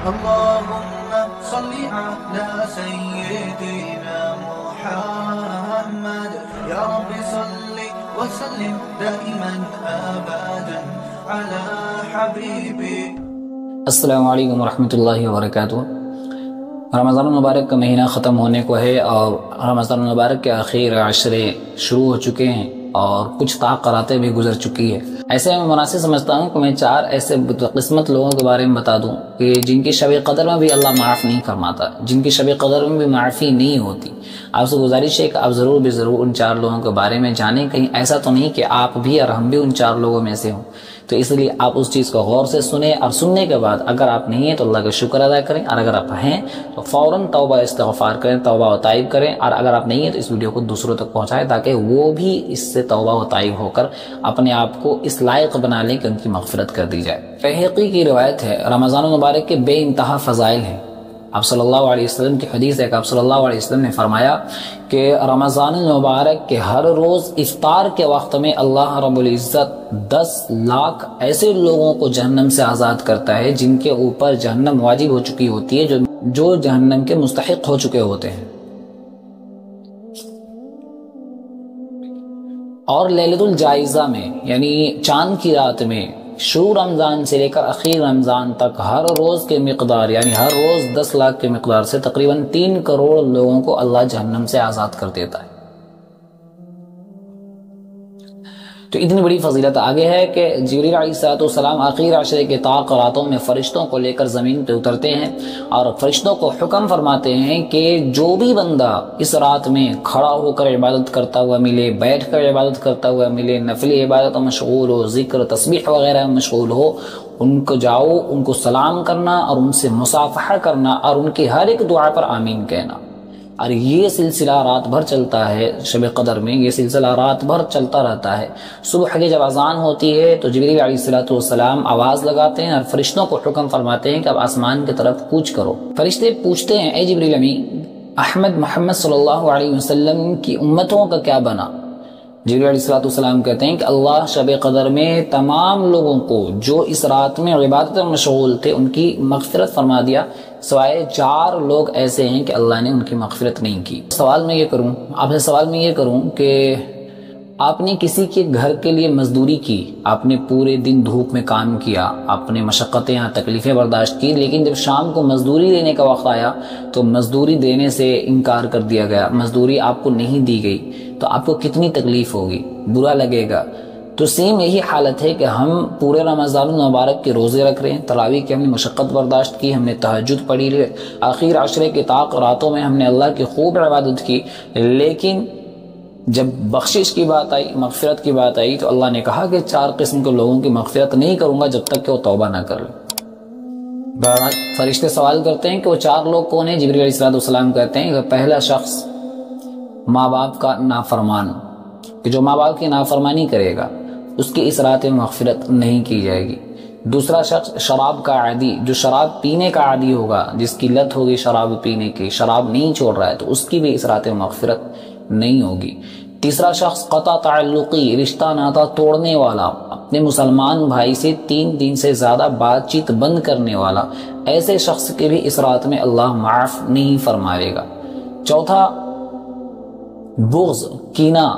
اللهم صل على سيدنا محمد يا رب صل وسلم دائما أبدا على حبيبي. السلام علیکم ورحمۃ اللہ وبرکاتہ۔ رمضان المبارک کا مہینہ ختم ہونے کو ہے اور رمضان المبارک کے آخر عشرے شروع ہو چکے ہیں اور کچھ تاخیراتیں بھی گزر چکی ہے۔ ایسے میں مناسب سمجھتا ہوں کہ میں 4 ایسے بدقسمت لوگوں کے بارے میں بتا دوں کہ جن کی شب قدر میں بھی اللہ معاف نہیں فرماتا، جن کی شب قدر میں بھی معافی نہیں ہوتی۔ آپ سے گزارش ہے کہ آپ ضرور ان 4 لوگوں کے بارے میں جانیں، کہیں ایسا تو نہیں کہ آپ بھی اور ہم بھی ان 4 لوگوں میں سے ہوں۔ تو اس لیے آپ اس چیز کو غور سے سنیں اور سننے کے بعد اگر آپ نہیں ہیں تو اللہ کا شکر ادا کریں، اور اگر آپ ہیں تو فوراً توبہ استغفار کریں، توبہ و تائب کریں، اور اگر آپ نہیں ہیں تو اس ویڈیو کو دوسروں تک پہنچائیں تاکہ وہ بھی اس سے توبہ و تائب ہو کر اپنے آپ کو اس لائق بنا لیں کہ ان کی مغفرت کر دی جائے۔ بہقی کی روایت ہے، رمضان المبارک کے بے انتہا فضائل ہیں۔ آپ صلی اللہ علیہ وسلم کی حدیث ہے کہ آپ صلی اللہ علیہ وسلم نے فرمایا کہ رمضان المبارک کے ہر روز افطار کے وقت میں اللہ رب العزت 10 لاکھ ایسے لوگوں کو جہنم سے آزاد کرتا ہے جن کے اوپر جہنم واجب ہو چکی ہوتی ہے، جو جہنم کے مستحق ہو چکے ہوتے ہیں۔ اور لیلۃ الجائزہ میں یعنی چاند کی رات میں شروع رمضان سے لے کر اخیر رمضان تک ہر روز کے مقدار یعنی ہر روز 10 لاکھ کے مقدار سے تقریباً 3 کروڑ لوگوں کو اللہ جہنم سے آزاد کر دیتا ہے۔ تو اتنی بڑی فضیلت آگے ہے کہ جبریل علیہ السلام آخر عشرے کے طاق راتوں میں فرشتوں کو لے کر زمین پہ اترتے ہیں اور فرشتوں کو حکم فرماتے ہیں کہ جو بھی بندہ اس رات میں کھڑا ہو کر عبادت کرتا ہوا ملے، بیٹھ کر عبادت کرتا ہوا ملے، نفلی عبادت میں مشغول ہو، ذکر تسبیح وغیرہ میں مشغول ہو، ان کو جاؤ، ان کو سلام کرنا اور ان سے مصافحہ کرنا اور ان کی ہر ایک دعا پر آمین کہنا۔ اور یہ سلسلہ رات بھر چلتا ہے، شب قدر میں یہ سلسلہ رات بھر چلتا رہتا ہے۔ صبح کے جب اذان ہوتی ہے تو جبریل علیہ السلام آواز لگاتے ہیں اور فرشتوں کو حکم فرماتے ہیں کہ اب آسمان کی طرف کوچ کرو۔ فرشتے پوچھتے ہیں، اے جبریل امین، احمد محمد صلی اللہ علیہ وسلم کی امتوں کا کیا بنا؟ جبریل علیہ السلام کہتے ہیں کہ اللہ شب قدر میں تمام لوگوں کو جو اس رات میں عبادت میں مشغول تھے ان کی مغفرت فرما دیا، سوائے 4 لوگ ایسے ہیں کہ اللہ نے ان کی مغفرت نہیں کی۔ آپ سے سوال میں یہ کروں کہ آپ نے کسی کے گھر کے لیے مزدوری کی، آپ نے پورے دن دھوپ میں کام کیا، آپ نے مشقتیں تکلیفیں برداشت کی، لیکن جب شام کو مزدوری لینے کا وقت آیا تو مزدوری دینے سے انکار کر دیا گیا، مزدوری آپ کو نہیں دی گئی، تو آپ کو کتنی تکلیف ہوگی، برا لگے گا۔ تو سیم یہی حالت ہے کہ ہم پورے رمضان المبارک کے روزے رکھ رہے ہیں، تراویح کی ہم نے مشقت برداشت کی، ہم نے تہجد پڑھی، آخر عشرے کے طاق راتوں میں ہم نے اللہ کی خوب عبادت کی، لیکن جب بخشش کی بات آئی، مغفرت کی بات آئی تو اللہ نے کہا کہ 4 قسم کے لوگوں کی مغفرت نہیں کروں گا جب تک کہ وہ توبہ نہ کر لیں۔ فرشتے سوال کرتے ہیں کہ وہ 4 لوگ کون ہیں؟ جبریل علیہ السلام کہتے ہیں کہ پہلا شخص ماں باپ کا نافرمان، کہ جو ماں باپ کی نافرمانی کرے گا اس کی اس رات میں مغفرت نہیں کی جائے گی۔ دوسرا شخص شراب کا عادی، جو شراب پینے کا عادی ہوگا، جس کی لت ہوگی شراب پینے کی، شراب نہیں چھوڑ رہا ہے، تو اس کی بھی اس رات میں مغفرت نہیں ہوگی۔ تیسرا شخص قطع تعلقی، رشتہ ناتا توڑنے والا، اپنے مسلمان بھائی سے 3 دن سے زیادہ بات چیت بند کرنے والا، ایسے شخص کے بھی اس رات میں اللہ معاف نہیں فرمائے گا۔ چوتھا بغض، کینہ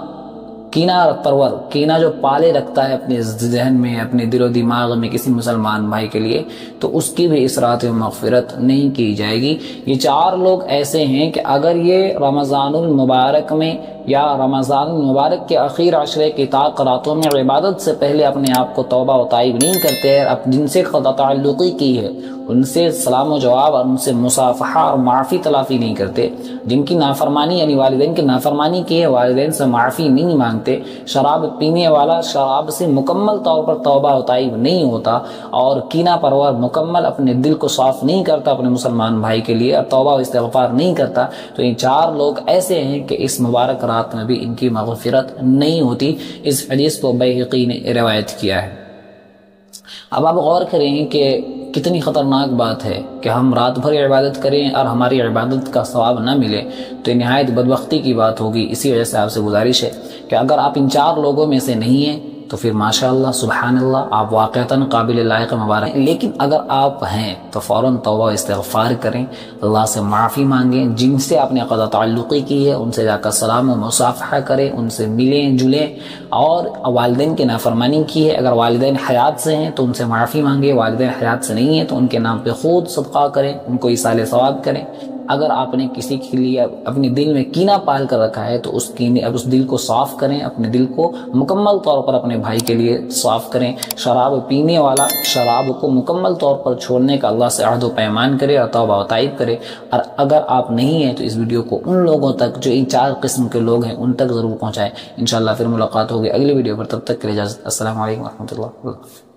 پرور، کینہ جو پالے رکھتا ہے اپنے ذہن میں، اپنے دل و دماغ میں کسی مسلمان بھائی کے لیے، تو اس کی بھی اس رات میں مغفرت نہیں کی جائے گی۔ یہ 4 لوگ ایسے ہیں کہ اگر یہ رمضان المبارک میں یا رمضان المبارک کے اخیر عشرے کی طاق راتوں میں عبادت سے پہلے اپنے آپ کو توبہ و تائب نہیں کرتے ہیں، اب جن سے قطع تعلقی کی ہے ان سے سلام و جواب اور ان سے مصافحہ اور معافی تلافی نہیں کرتے، جن کی نافرمانی یعنی والدین کی نافرمانی کی ہے والدین سے معافی نہیں مانگتے، شراب پینے والا شراب سے مکمل طور پر توبہ و تائب نہیں ہوتا، اور کینہ پرور مکمل اپنے دل کو صاف نہیں کرتا اپنے مسلمان بھائی کے لیے، اور توبہ و استغفار نہیں کرتا، تو یہ 4 لوگ ایسے ہیں کہ اس مبارک رات میں بھی ان کی مغفرت نہیں ہوتی۔ اس حدیث کو بہقی نے روایت کیا ہے۔ اب آپ غور کریں کہ کتنی خطرناک بات ہے کہ ہم رات بھر عبادت کریں اور ہماری عبادت کا ثواب نہ ملے، تو یہ نہایت بدبختی کی بات ہوگی۔ اسی وجہ سے آپ سے گزارش ہے کہ اگر آپ ان 4 لوگوں میں سے نہیں ہیں تو پھر ماشاءاللہ سبحان اللہ آپ واقعتاً قابل لائق مبارک ہیں۔ لیکن اگر آپ ہیں تو فوراً توبہ استغفار کریں، اللہ سے معافی مانگیں، جن سے آپ نے قطع تعلقی کی ہے ان سے جا کر سلام و مصافحہ کریں، ان سے ملیں جلیں، اور والدین کی نافرمانی کی ہے، اگر والدین حیات سے ہیں تو ان سے معافی مانگیں، والدین حیات سے نہیں ہیں تو ان کے نام پہ خود صدقہ کریں، ان کو ایصال ثواب کریں۔ اگر آپ نے کسی کے لیے اپنے دل میں کینہ پال کر رکھا ہے تو اس دل کو صاف کریں، اپنے دل کو مکمل طور پر اپنے بھائی کے لیے صاف کریں۔ شراب پینے والا شراب کو مکمل طور پر چھوڑنے کا اللہ سے عہد و پیمان کرے اور توبہ و تائب کرے۔ اور اگر آپ نہیں ہیں تو اس ویڈیو کو ان لوگوں تک جو ان 4 قسم کے لوگ ہیں ان تک ضرور پہنچائیں۔ انشاءاللہ پھر ملاقات ہوگی اگلی ویڈیو پر، تب تک کے لیے اجازت۔ السلام علیکم ورحمۃ اللہ۔